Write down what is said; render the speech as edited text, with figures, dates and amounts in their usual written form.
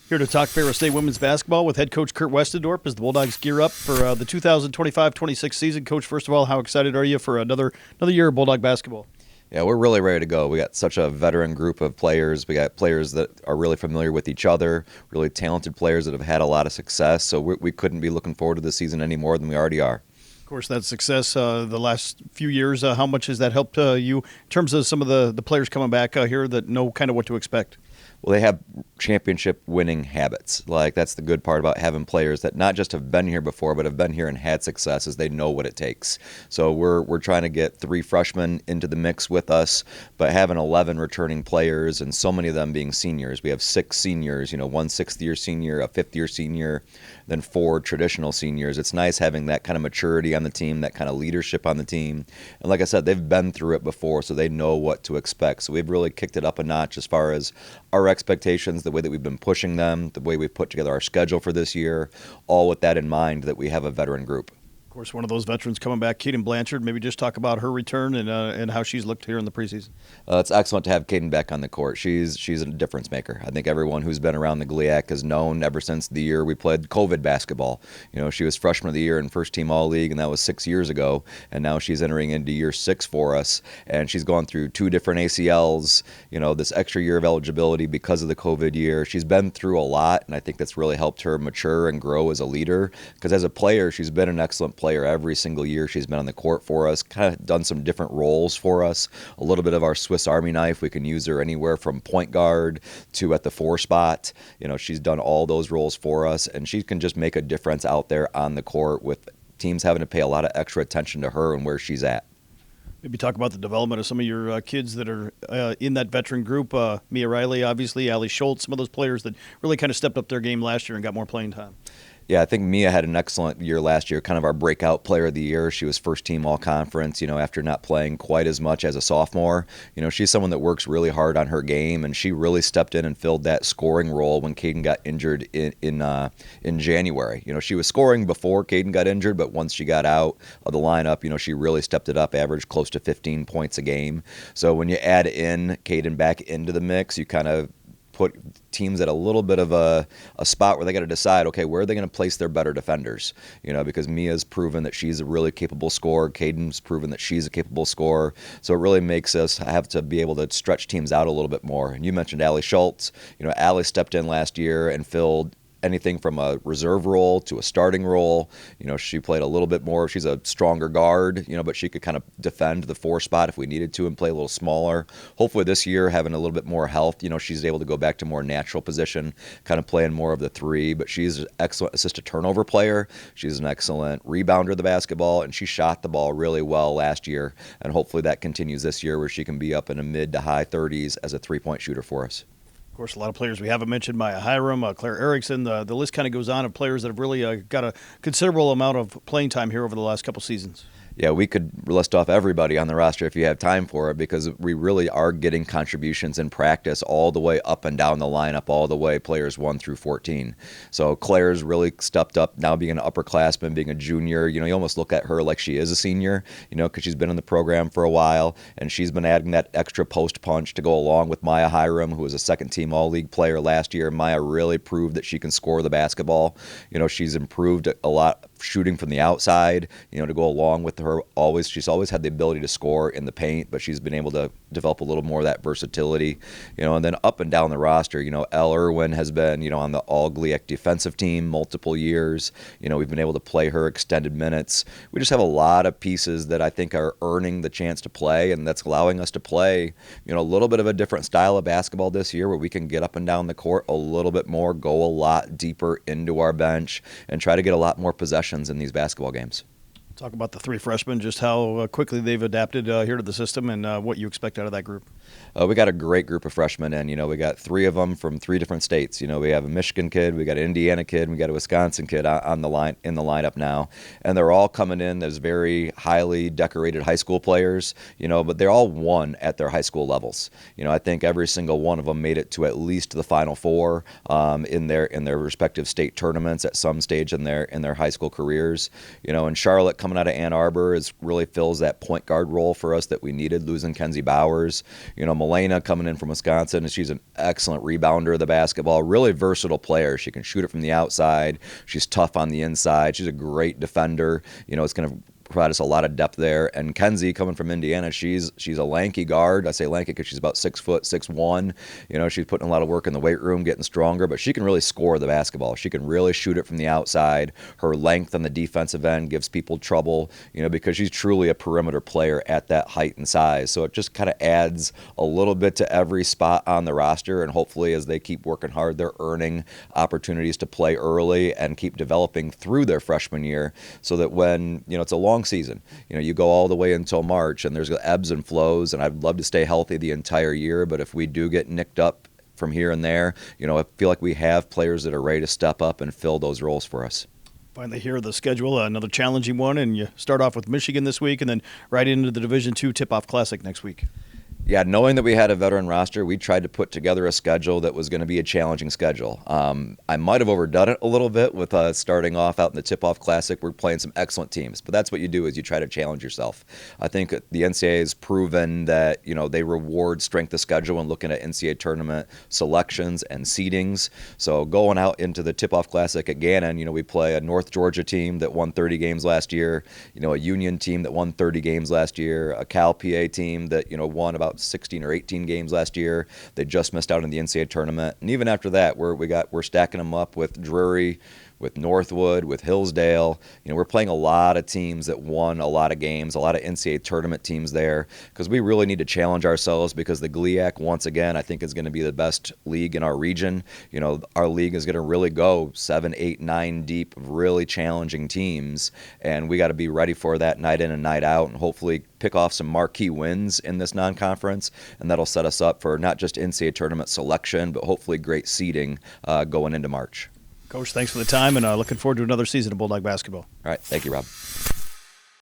Here to talk Ferris State women's basketball with head coach Kurt Westendorp as the Bulldogs gear up for the 2025-26 season. Coach, first of all, how excited are you for another year of Bulldog basketball? Yeah, we're really ready to go. We got such a veteran group of players. We got players that are really familiar with each other, really talented players that have had a lot of success. So we couldn't be looking forward to the season any more than we already are. Of course, that success the last few years, how much has that helped you in terms of some of the players coming back here that know kind of what to expect? Well, they have championship winning habits. Like, that's the good part about having players that not just have been here before, but have been here and had success, is they know what it takes. So we're trying to get 3 freshmen into the mix with us, but having 11 returning players and so many of them being seniors. We have 6 seniors, 1 sixth-year senior, a fifth-year senior, then 4 traditional seniors. It's nice having that kind of maturity on the team, that kind of leadership on the team. And like I said, they've been through it before, so they know what to expect. So we've really kicked it up a notch as far as our expectations, the way that we've been pushing them, the way we've put together our schedule for this year, all with that in mind that we have a veteran group. Of course, one of those veterans coming back, Kaden Blanchard. Maybe just talk about her return and how she's looked here in the preseason. It's excellent to have Kaden back on the court. She's a difference maker. I think everyone who's been around the GLIAC has known ever since the year we played COVID basketball. She was freshman of the year and first team All-League, and that was 6 years ago. And now she's entering into year 6 for us, and she's gone through 2 different ACLs. This extra year of eligibility because of the COVID year. She's been through a lot, and I think that's really helped her mature and grow as a leader. Because as a player, she's been an excellent player every single year she's been on the court for us, kind of done some different roles for us, a little bit of our Swiss Army knife. We can use her anywhere from point guard to at the 4 spot. She's done all those roles for us, and she can just make a difference out there on the court with teams having to pay a lot of extra attention to her and where she's at. Maybe talk about the development of some of your kids that are in that veteran group. Mia Riley, obviously, Allie Schultz, some of those players that really kind of stepped up their game last year and got more playing time. Yeah, I think Mia had an excellent year last year, kind of our breakout player of the year. She was first team all-conference, after not playing quite as much as a sophomore. She's someone that works really hard on her game, and she really stepped in and filled that scoring role when Caden got injured in January. She was scoring before Caden got injured, but once she got out of the lineup, she really stepped it up, averaged close to 15 points a game. So when you add in Caden back into the mix, you kind of put teams at a little bit of a spot where they got to decide, okay, where are they going to place their better defenders? Because Mia's proven that she's a really capable scorer. Caden's proven that she's a capable scorer. So it really makes us have to be able to stretch teams out a little bit more. And you mentioned Allie Schultz. Allie stepped in last year and filled anything from a reserve role to a starting role. She played a little bit more. She's a stronger guard, but she could kind of defend the 4 spot if we needed to and play a little smaller. Hopefully this year, having a little bit more health, she's able to go back to more natural position, kind of playing more of the 3. But she's an excellent assist-to-turnover player. She's an excellent rebounder of the basketball, and she shot the ball really well last year. And hopefully that continues this year where she can be up in the mid to high 30s as a 3-point shooter for us. Of course, a lot of players we haven't mentioned, Maya Hiram, Claire Erickson. The list kind of goes on of players that have really got a considerable amount of playing time here over the last couple seasons. Yeah, we could list off everybody on the roster if you have time for it, because we really are getting contributions in practice all the way up and down the lineup, all the way players 1 through 14. So Claire's really stepped up, now being an upperclassman, being a junior. You almost look at her like she is a senior, because she's been in the program for a while, and she's been adding that extra post punch to go along with Maya Hiram, who was a second-team All-League player last year. Maya really proved that she can score the basketball. She's improved a lot shooting from the outside, to go along with her. She's always had the ability to score in the paint, but she's been able to develop a little more of that versatility, and then up and down the roster, Elle Irwin has been, on the all-GLIAC defensive team multiple years. We've been able to play her extended minutes. We just have a lot of pieces that I think are earning the chance to play, and that's allowing us to play, a little bit of a different style of basketball this year where we can get up and down the court a little bit more, go a lot deeper into our bench, and try to get a lot more possessions in these basketball games. Talk about the 3 freshmen, just how quickly they've adapted here to the system and what you expect out of that group. We got a great group of freshmen, and we got 3 of them from 3 different states. We have a Michigan kid, we got an Indiana kid, and we got a Wisconsin kid on the line in the lineup now, and they're all coming in as very highly decorated high school players. But they're all won at their high school levels. I think every single one of them made it to at least the Final Four in their respective state tournaments at some stage in their high school careers. And Charlotte coming out of Ann Arbor really fills that point guard role for us that we needed, losing Kenzie Bowers. Milena coming in from Wisconsin, and she's an excellent rebounder of the basketball, really versatile player. She can shoot it from the outside. She's tough on the inside. She's a great defender. It's going to provide us a lot of depth there. And Kenzie, coming from Indiana, she's a lanky guard. I say lanky because she's about 6 foot, 6'1". She's putting a lot of work in the weight room, getting stronger, but she can really score the basketball. She can really shoot it from the outside. Her length on the defensive end gives people trouble, because she's truly a perimeter player at that height and size. So it just kind of adds a little bit to every spot on the roster, and hopefully as they keep working hard, they're earning opportunities to play early and keep developing through their freshman year, so that when, it's a long season. You go all the way until March, and there's ebbs and flows, and I'd love to stay healthy the entire year, but if we do get nicked up from here and there, I feel like we have players that are ready to step up and fill those roles for us. Finally here, the schedule, another challenging one, and you start off with Michigan this week and then right into the Division II Tip-Off Classic next week. Yeah, knowing that we had a veteran roster, we tried to put together a schedule that was going to be a challenging schedule. I might have overdone it a little bit with starting off out in the Tip-Off Classic. We're playing some excellent teams, but that's what you do, is you try to challenge yourself. I think the NCAA has proven that, they reward strength of schedule and looking at NCAA tournament selections and seedings. So going out into the Tip-Off Classic at Gannon, we play a North Georgia team that won 30 games last year, a Union team that won 30 games last year, a Cal PA team that, won about 16 or 18 games last year. They just missed out in the NCAA tournament. And even after that, we're stacking them up with Drury, with Northwood, with Hillsdale. We're playing a lot of teams that won a lot of games, a lot of NCAA tournament teams there, because we really need to challenge ourselves, because the GLIAC, once again, I think is going to be the best league in our region. Our league is going to really go 7, 8, 9 deep, really challenging teams, and we got to be ready for that night in and night out, and hopefully pick off some marquee wins in this non-conference, and that'll set us up for not just NCAA tournament selection, but hopefully great seeding going into March. Coach, thanks for the time, and looking forward to another season of Bulldog basketball. All right. Thank you, Rob.